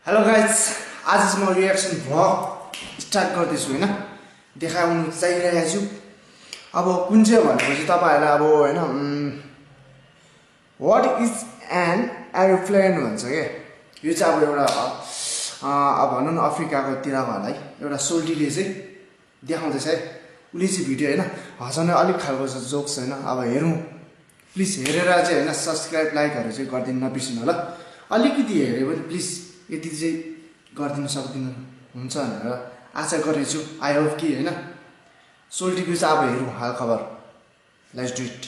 Hello guys, आज चाहिँ म रिएक्सन भ्लग स्टार्ट गर्दैछु हैन। देखाउनु चाहिरहेको छु। अब कुन चाहिँ भनेपछि तपाईहरुलाई अब हैन व्हाट इज एन एरोप्लेन भन्छ के। यो चाहिँ अब एउटा अब भनौं न अफ्रिकाको तिरकोलाई एउटा सोल्टीले चाहिँ देखाउँदैछ है। उले चाहिँ भिडियो हैन हँसाउने अलिक खालको जोक्स हैन। अब हेरौँ प्लिज, हेरेर चाहिँ हैन सब्स्क्राइब लाइकहरु चाहिँ गर्दिनु नबिर्सिनु होला। अलिकति हेरे पनि प्लिज यति चाहिँ गर्दिनु सक्दिनु हुन्छ भनेर आशा गरेछु। आई होप कि हैन सोल्टीको चाहिँ अब हेरौँ हाल खबर। Let's do it.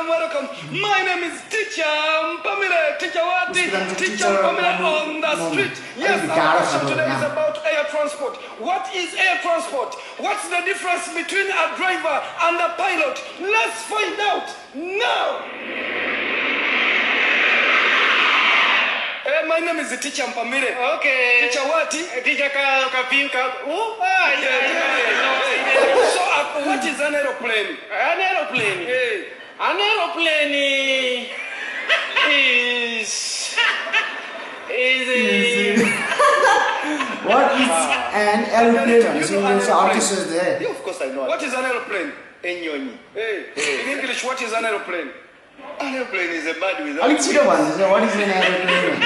Welcome. My name is Teacher Mpamile, Teacher Wati, Teacher Mpamile on the street. Yes, our question today is about air transport. What is air transport? What's the difference between a driver and a pilot? Let's find out now. My name is Teacher Mpamile. Okay. Teacher Wati. Teacher Kapinka. So, what is an aeroplane? An aeroplane. Hey. An aeroplane is What is an aeroplane? Yeah, of course I know. What is an aeroplane? Enyoni. Hey. In English, what is an aeroplane? An aeroplane is a bird without What is an aeroplane?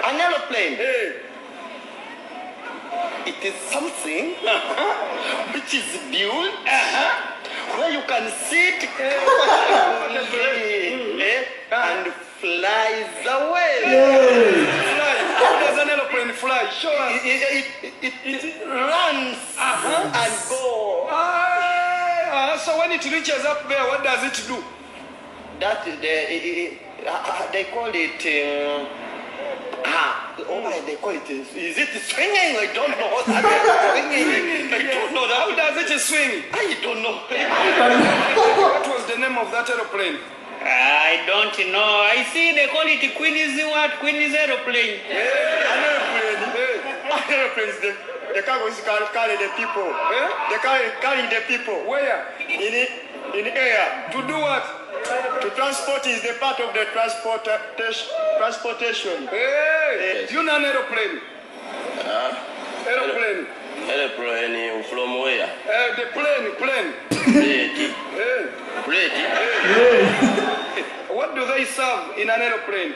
An aeroplane. Hey. It is something which is built where you can sit and flies away. Fly. How does an aeroplane fly? Show us. It runs and goes. So when it reaches up there, what does it do? That they call it. They call it. Is it swinging? I don't know. Swinging. I don't know. How does it swing? I don't know. What was the name of that aeroplane? I don't know. I see they call it Queen's what? Queen's aeroplane. An aeroplane. Aeroplanes. The cargoes carry the people. They carry the people. Where? In air. To do what? To transport is the part of the transportation. Hey, do you know an aeroplane? Aeroplane. Aeroplane from where? The plane. Plane. What do they serve in an aeroplane?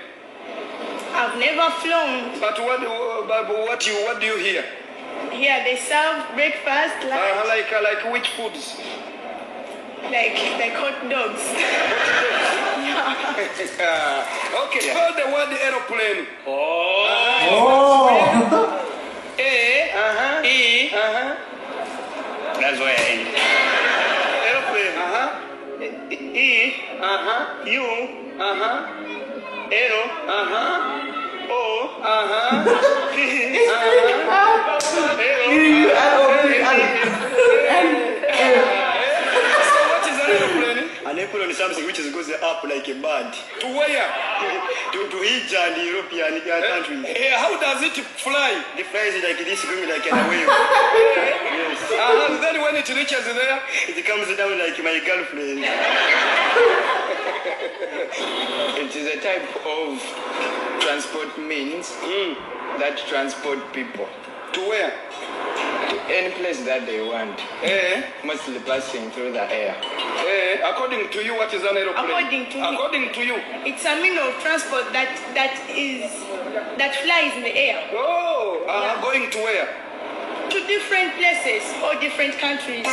I've never flown. But what do you hear? Here they serve breakfast, lunch, Like which foods? like hot dogs. Okay, spell the word aeroplane. E. That's where I end. Aeroplane. E. U. Aero. O. An aeroplane is something which goes up like a bird. To where? To each and European countries. How does it fly? The flies like this, going like a wave. Yes. Then when it reaches there, it comes down like my girlfriend. It is a type of transport means that transport people to where? to any place that they want, mostly passing through the air. According to you, what is an aeroplane? According to you, it's a means of transport that flies in the air. Going to where? To different places or different countries.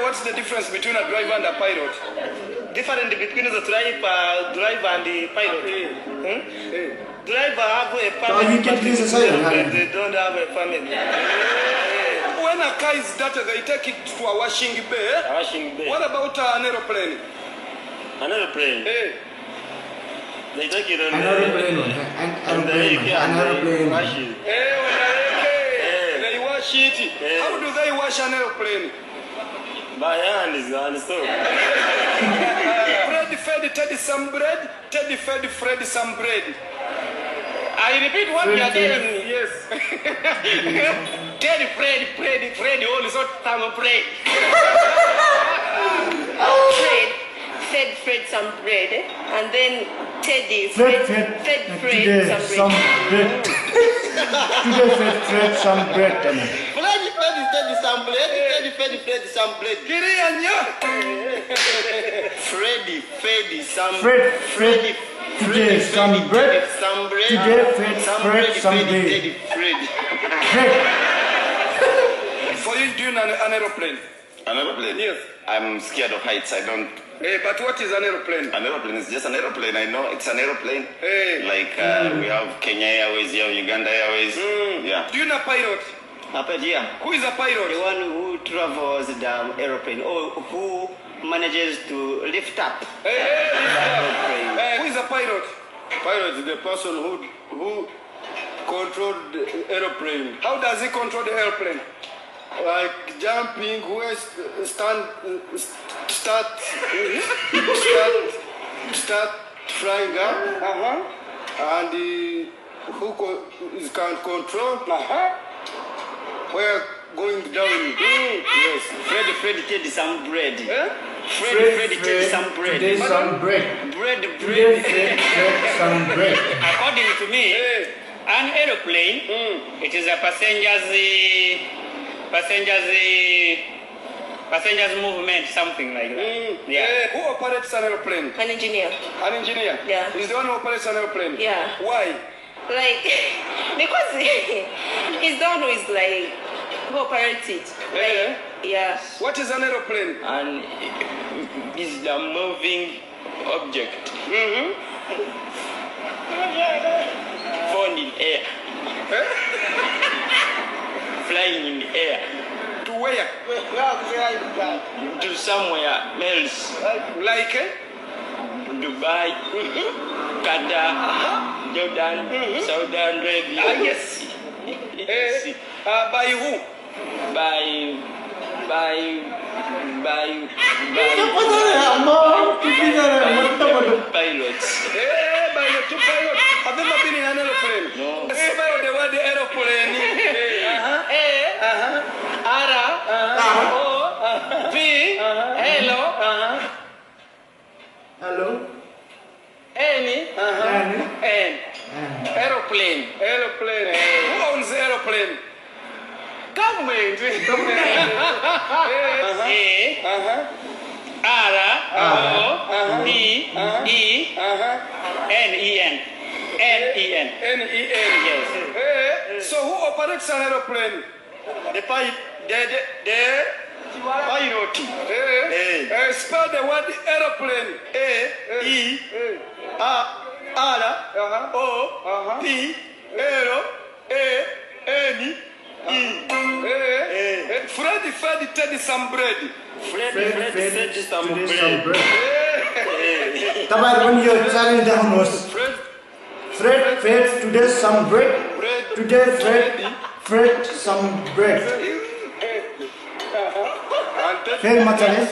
What's the difference between a driver and a pilot? Different between the driver and the pilot. Driver have a family, but they don't have a family. When a car is dirty, they take it to a washing bay. Washing bay. What about an aeroplane? An aeroplane? They take it on An aeroplane one. An aeroplane. Wash it. They wash it. How do they wash an aeroplane? By hand is on the stove. Fred fed Teddy some bread. Teddy fed Fred some bread. I repeat what you are telling me. Yes. Teddy Fred all is not some bread. Fed Fred some bread, and then Teddy Fred fed today some bread. Today Fred some bread. Freddy fed some bread. Teddy fed some bread. Freddy fed some Fred today some bread. some bread. Today Fred some bread. Fred. For you doing an aeroplane? An aeroplane? Yes. I'm scared of heights. I don't. But what is an aeroplane? An aeroplane is just an aeroplane. I know it's an aeroplane. Like we have Kenya Airways, you have Uganda Airways. Yeah. Do you know pilot? Who is a pilot? The one who travels the aeroplane or who manages to lift up. Who is a pilot? Pilot is the person who controls the aeroplane. How does he control the airplane? Like jumping, start flying up, and who can control where going down. Yes. Freddy Teddy some bread. Freddy Teddy some bread. Today some bread. Bread. Today Fred some bread. According to me, an aeroplane, it is a passengers movement, something like that. Yeah. Who operates an aeroplane? An engineer. An engineer? Yeah. He's the one who operates an aeroplane? Yeah. Why? Like, because he's the one who is like, who operates it. Like, yeah. What is an aeroplane? And is the moving object. Found in air. Flying in the air. To where? To somewhere else. Like? Dubai, Qatar, Jordan, Saudi Arabia. Yes. By who? By pilots. By the two pilots. Have you ever been in an aeroplane? No. Spell the word aeroplane. A-R-O-P Hello. N. Aeroplane. Aeroplane. Who owns the aeroplane? Government. N-E-N. Yes. So who operates an aeroplane? The pilot. Spell the word aeroplane. Freddy fed Teddy some bread. Freddy fed some bread. When you challenge the host, Fred fed today some bread. Today Fred some bread. Fred Machales.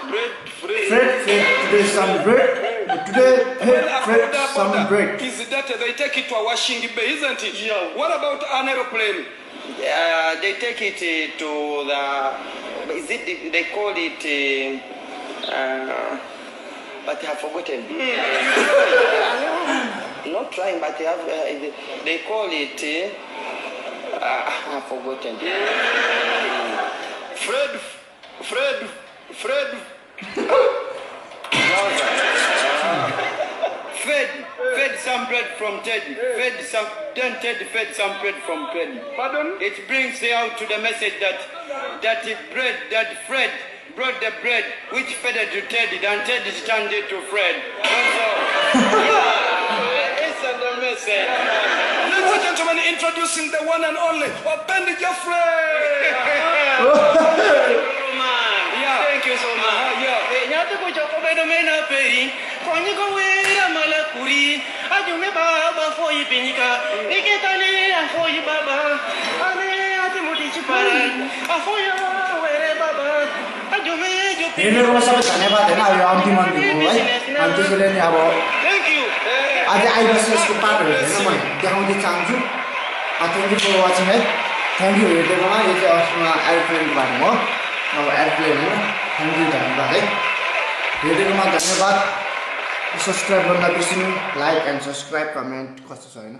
Fred fed today some bread. Today Fred some bread. Is that they take it to a washing bay, isn't it? Yeah. What about an aeroplane? They take it to the. They call it. But I have forgotten. Not trying, but they call it. I have forgotten. Fed some bread from Teddy. Then Teddy fed some bread from Freddy. Pardon? It brings out to the message that Fred brought the bread which fed it to Teddy, and Teddy turned it to Fred. That's all. It's the message. Ladies and gentlemen, introducing the one and only Opendi Jeffrey. Man, yeah. Thank you so much. Yeah. Pedomena Peri, Konigo Wera Malakuri, Adume Baba for you Pinica, Niketane for you Baba, Ane Atimuti Paran, Afoya Were Baba, Adume. हेर्नुको सबै धन्यवाद हैन अब अन्तिम अन्तिम हो है अनि त्यसैले नि अब Thank you. आज आइबिएसएसको पार्टहरु हैन म देखाउन चाहन्छु थ्यांक यू फर वाचिङ है थ्यांक यू हेर्दैकोमा यो चाहिँ अस्मा एयरप्लेनको बारेमा हो अब एयरप्लेन हो थ्यांक यू धन्यवाद है हेर्दैकोमा धन्यवाद सब्स्क्राइब गर्न बिर्सिनु लाइक एन्ड सब्स्क्राइब कमेन्ट कस्तो छ हैन